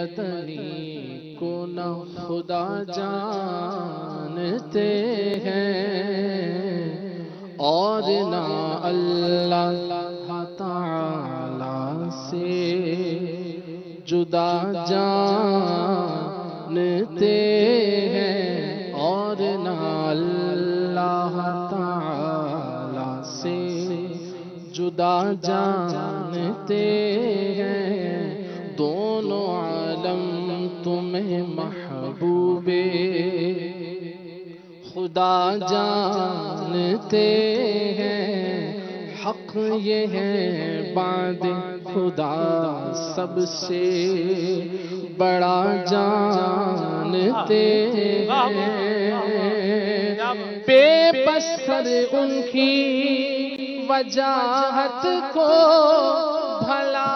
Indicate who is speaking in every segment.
Speaker 1: مدنی کو نہ خدا جانتے ہیں اور نہ اللہ تعالی سے جدا جانتے ہیں اور نہ اللہ تعالی سے جدا جانتے ہیں دونوں عالم تمہیں محبوب خدا جانتے ہیں حق یہ ہے بعد خدا سب سے بڑا جانتے ہیں بے بسر ان کی وجاہت کو بھلا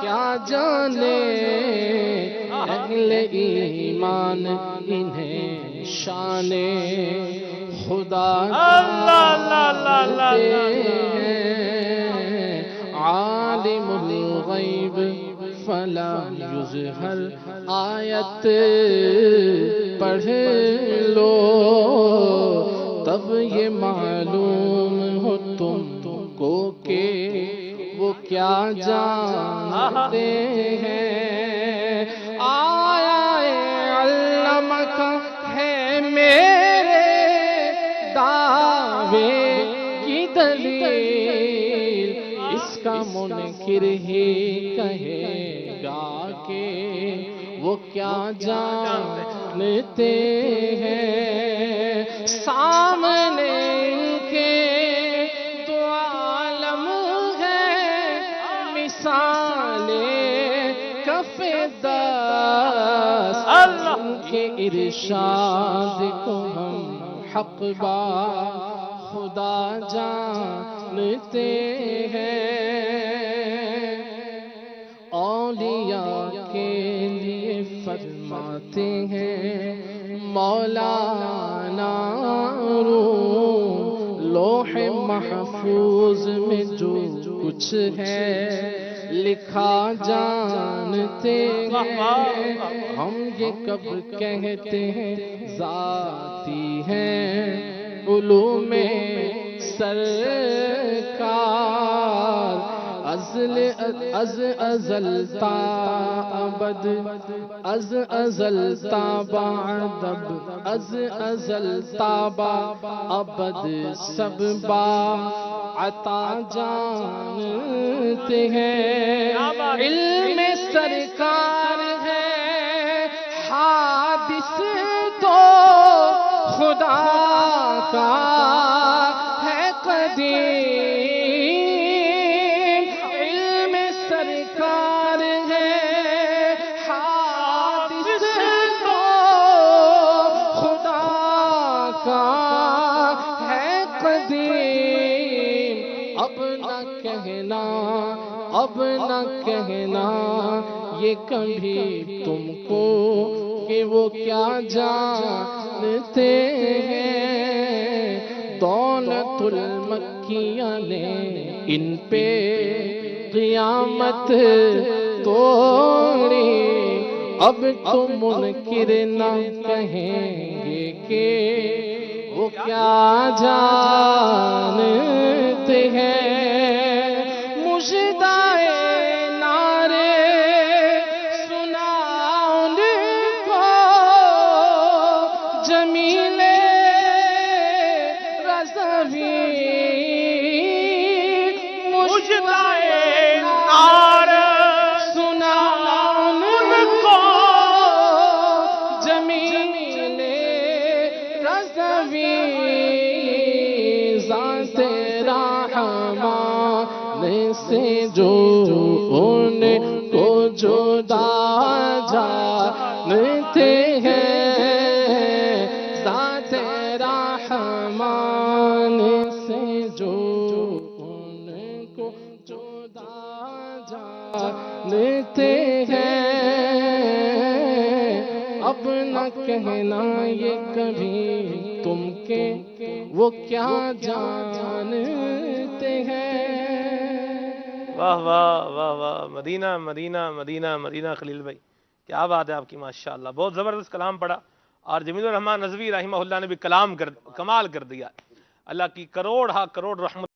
Speaker 1: کیا جانے اہل ایمان انہیں شان خدا جانتے ہیں عالم الغیب فلا یظہر آیت پڑھ لو تب یہ معلوم ہو تم کو کہ وہ کیا جانتے ہیں آیا علامہ کا ہے میرے دعوے کی دلیل اس کا منکر ہی کہے گا کہ وہ کیا جانتے ہیں سامنے کے دو عالم ہیں مثالیں کف دست ان کے ارشاد کو ہم حق با خدا جانتے ہیں اولیاء کے لیے فرماتے ہیں مولانا روم لوح محفوظ میں جو کچھ ہے لکھا جانتے ہیں ہم یہ کب کہتے ہیں ذاتی ہیں علوم سرکار از ازل تا ابد از ازل تا بعد از ازل تا ابد سب با عطا جانتے ہیں علم سرکار ہے حادث تو خدا کا ہے قدیم علم سرکار ہے حادث تو خدا کا ہے قدیم اب نہ کہنا یہ کبھی تم کو کہ وہ کیا جانتے ہیں دولت المکیہ نے ان پہ قیامت توڑی اب تم منکر نہ کہیں گے کہ وہ کیا جانتے ہیں مجدائے نعرے سنا ان کو جمیل رضوی مجدائے نعرے سنا ان کو جمیل رضوی ذات رحمان سے جو ان کو جدا جانتے ہیں ذات رحمان سے جو ان کو جدا جانتے ہیں اب نہ کہنا یہ کبھی تم کے وہ کیا جانتے ہیں
Speaker 2: واہ واہ واہ واہ، مدینہ مدینہ مدینہ مدینہ خلیل بھائی کیا بات ہے آپ کی ماشاءاللہ، بہت زبردست کلام پڑھا، اور جمیل الرحمن نظوی رحمہ اللہ نے بھی کمال کر دیا۔ اللہ کی کروڑ رحمت